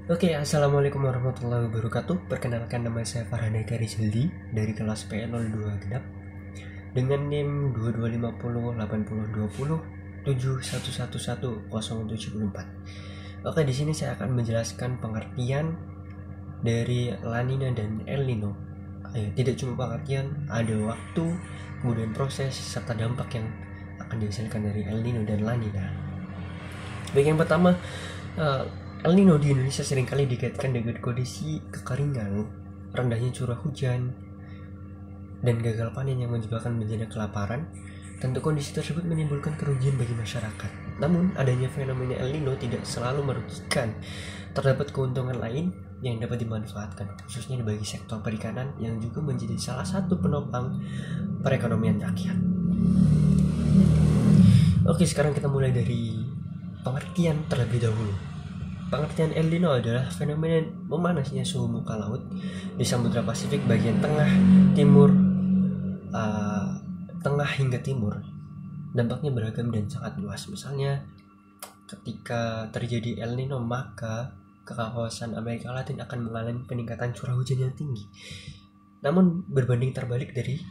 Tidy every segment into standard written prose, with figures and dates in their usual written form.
Oke, assalamualaikum warahmatullahi wabarakatuh. Perkenalkan, nama saya Farhanay Rizaldi dari kelas PN02 Genap dengan NIM 2250802071111074. Oke, di sini saya akan menjelaskan pengertian dari La Nina dan El Nino. Tidak cuma pengertian, ada waktu, kemudian proses serta dampak yang akan dihasilkan dari El Nino dan La Nina. Baik, yang pertama, El Nino di Indonesia seringkali dikaitkan dengan kondisi kekeringan, rendahnya curah hujan, dan gagal panen yang menyebabkan bencana kelaparan. Tentu kondisi tersebut menimbulkan kerugian bagi masyarakat. Namun, adanya fenomena El Nino tidak selalu merugikan. Terdapat keuntungan lain yang dapat dimanfaatkan, khususnya bagi sektor perikanan yang juga menjadi salah satu penopang perekonomian rakyat. Oke, sekarang kita mulai dari pengertian terlebih dahulu. Pengertian El Nino adalah fenomena memanasnya suhu muka laut di Samudra Pasifik bagian tengah, tengah hingga timur. Dampaknya beragam dan sangat luas. Misalnya, ketika terjadi El Nino, maka kawasan Amerika Latin akan mengalami peningkatan curah hujan yang tinggi. Namun berbanding terbalik dari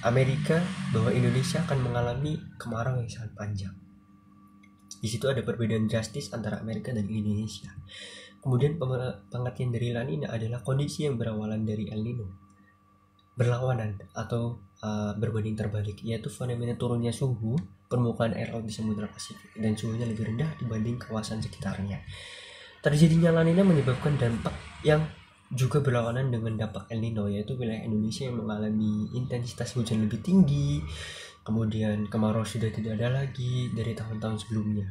Amerika, bahwa Indonesia akan mengalami kemarau yang sangat panjang. Di situ ada perbedaan drastis antara Amerika dan Indonesia. Kemudian pengertian dari La Nina adalah kondisi yang berawalan dari El Nino, berlawanan atau berbanding terbalik, yaitu fenomena turunnya suhu permukaan air laut di Samudra Pasifik dan suhunya lebih rendah dibanding kawasan sekitarnya. Terjadinya La Nina menyebabkan dampak yang juga berlawanan dengan dampak El Nino, yaitu wilayah Indonesia yang mengalami intensitas hujan lebih tinggi. Kemudian kemarau sudah tidak ada lagi dari tahun-tahun sebelumnya.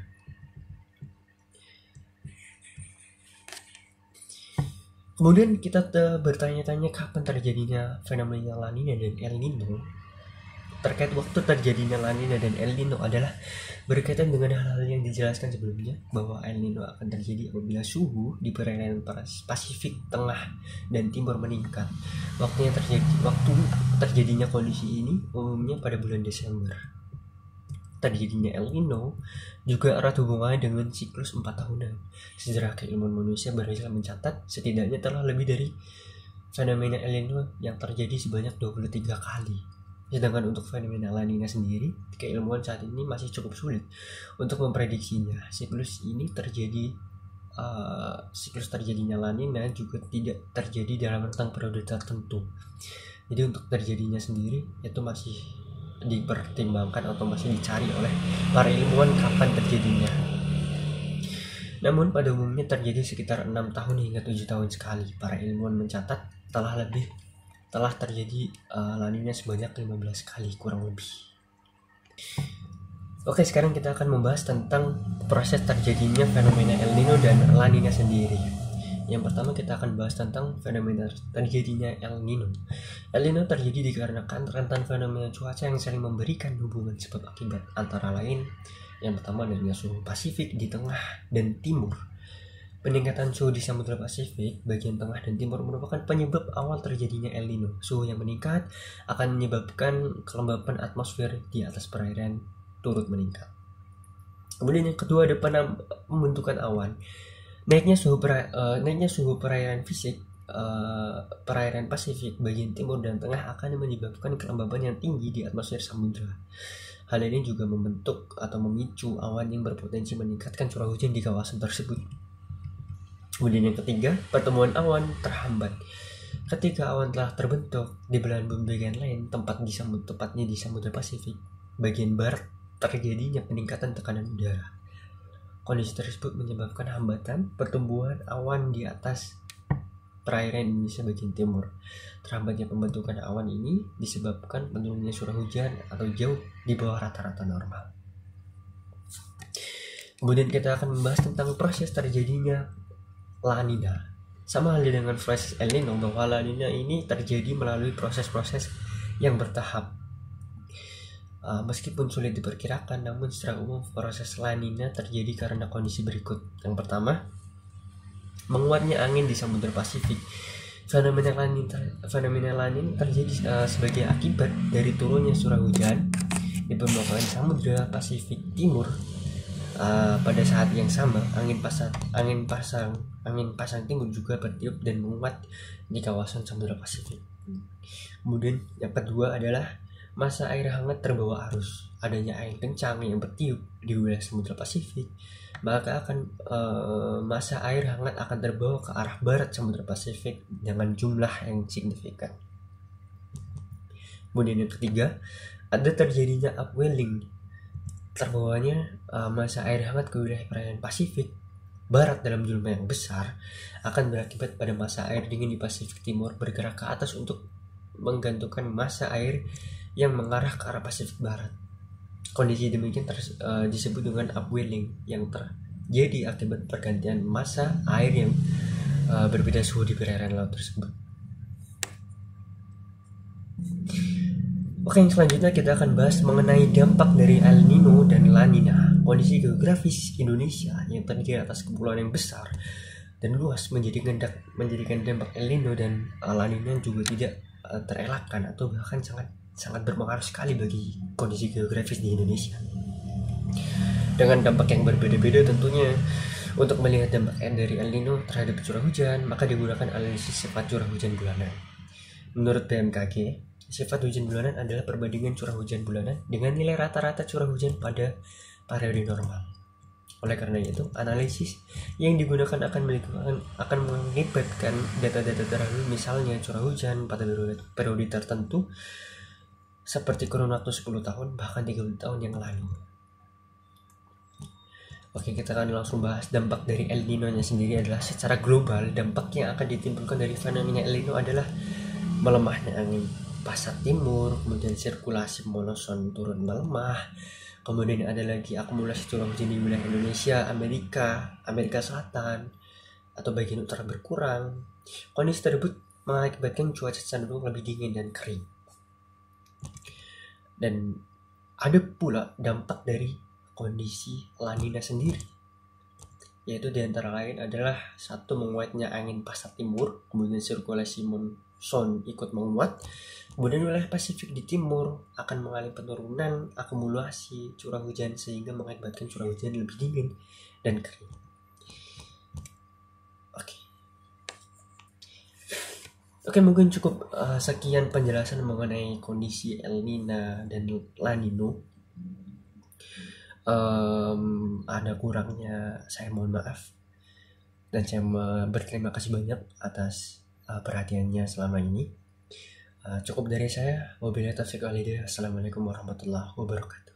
Kemudian kita bertanya-tanya kapan terjadinya fenomena La Nina dan El Nino. Terkait waktu terjadinya La Nina dan El Nino adalah berkaitan dengan hal-hal yang dijelaskan sebelumnya, bahwa El Nino akan terjadi apabila suhu di perairan Pasifik Tengah dan Timur meningkat. Waktu terjadinya kondisi ini umumnya pada bulan Desember. Terjadinya El Nino juga erat hubungannya dengan siklus 4 tahunan. Sejarah keilmuan manusia berhasil mencatat setidaknya telah lebih dari fenomena El Nino yang terjadi sebanyak 23 kali. Sedangkan untuk fenomena La Nina sendiri, keilmuan saat ini masih cukup sulit untuk memprediksinya. Siklus terjadinya La Nina juga tidak terjadi dalam rentang periode tertentu. Jadi untuk terjadinya sendiri itu masih dipertimbangkan atau masih dicari oleh para ilmuwan kapan terjadinya. Namun pada umumnya terjadi sekitar 6 tahun hingga 7 tahun sekali. Para ilmuwan mencatat telah terjadi La Nina sebanyak 15 kali kurang lebih. Oke, sekarang kita akan membahas tentang proses terjadinya fenomena El Nino dan La Nina sendiri. Yang pertama kita akan bahas tentang fenomena terjadinya El Nino. El Nino terjadi dikarenakan rentan fenomena cuaca yang saling memberikan hubungan sebab akibat, antara lain yang pertama adanya suhu Pasifik di tengah dan timur. Peningkatan suhu di Samudra Pasifik bagian tengah dan timur merupakan penyebab awal terjadinya El Nino. Suhu yang meningkat akan menyebabkan kelembapan atmosfer di atas perairan turut meningkat. Kemudian yang kedua ada pembentukan awan. Naiknya suhu perairan Pasifik bagian timur dan tengah akan menyebabkan kelembapan yang tinggi di atmosfer samudra. Hal ini juga membentuk atau memicu awan yang berpotensi meningkatkan curah hujan di kawasan tersebut. Kemudian yang ketiga, pertemuan awan terhambat. Ketika awan telah terbentuk di belahan bumi bagian lain, tepatnya di Samudra Pasifik bagian barat, terjadinya peningkatan tekanan udara. Kondisi tersebut menyebabkan hambatan pertumbuhan awan di atas perairan Indonesia bagian timur. Terhambatnya pembentukan awan ini disebabkan menurunnya curah hujan atau jauh di bawah rata-rata normal. Kemudian kita akan membahas tentang proses terjadinya La Nina. Sama halnya dengan proses El Nino, bahwa La Nina ini terjadi melalui proses-proses yang bertahap. Meskipun sulit diperkirakan, namun secara umum proses La Nina terjadi karena kondisi berikut. Yang pertama, menguatnya angin di Samudra Pasifik. Fenomena La Nina terjadi sebagai akibat dari turunnya curah hujan di permukaan Samudra Pasifik Timur. pada saat yang sama angin pasang timur juga bertiup dan menguat di kawasan Samudra Pasifik. Kemudian yang kedua adalah masa air hangat terbawa arus. Adanya angin kencang yang bertiup di wilayah Samudra Pasifik, maka masa air hangat akan terbawa ke arah barat Samudra Pasifik dengan jumlah yang signifikan. Kemudian yang ketiga, ada terjadinya upwelling. Terbawanya masa air hangat ke wilayah perairan Pasifik Barat dalam jumlah yang besar akan berakibat pada masa air dingin di Pasifik Timur bergerak ke atas untuk menggantungkan masa air yang mengarah ke arah Pasifik Barat. Kondisi demikian disebut dengan upwelling yang terjadi akibat pergantian masa air yang berbeda suhu di perairan laut tersebut. Oke, yang selanjutnya kita akan bahas mengenai dampak dari El Nino dan La Nina. Kondisi geografis Indonesia yang terdiri atas kepulauan yang besar dan luas menjadikan dampak El Nino dan La Nina juga tidak terelakkan atau bahkan sangat berpengaruh sekali bagi kondisi geografis di Indonesia. Dengan dampak yang berbeda-beda tentunya. Untuk melihat dampak dari El Nino terhadap curah hujan, maka digunakan analisis sifat curah hujan bulanan. Menurut BMKG, sifat hujan bulanan adalah perbandingan curah hujan bulanan dengan nilai rata-rata curah hujan pada periode normal. Oleh karena itu, analisis yang digunakan akan melibatkan data-data terdahulu, misalnya curah hujan pada periode tertentu seperti kurun waktu 10 tahun bahkan 30 tahun yang lalu. Oke, kita akan langsung bahas dampak dari El Nino-nya sendiri. Adalah secara global dampak yang akan ditimbulkan dari fenomena El Nino adalah melemahnya angin pasat timur, kemudian sirkulasi monsoon turun melemah, kemudian ada lagi akumulasi curah hujan di wilayah Indonesia, Amerika Selatan atau bagian utara berkurang. Kondisi tersebut mengakibatkan cuaca cenderung lebih dingin dan kering. Dan ada pula dampak dari kondisi La Nina sendiri, yaitu diantara lain adalah satu, menguatnya angin pasat timur, kemudian sirkulasi monsoon ikut menguat, kemudian wilayah Pasifik di timur akan mengalami penurunan akumulasi curah hujan sehingga mengakibatkan curah hujan lebih dingin dan kering. Oke, mungkin cukup sekian penjelasan mengenai kondisi El Nino dan La Nina. Ada kurangnya saya mohon maaf, dan saya berterima kasih banyak atas perhatiannya selama ini. Cukup dari saya. Wabillahi taufiq wal hidayah. Assalamualaikum warahmatullahi wabarakatuh.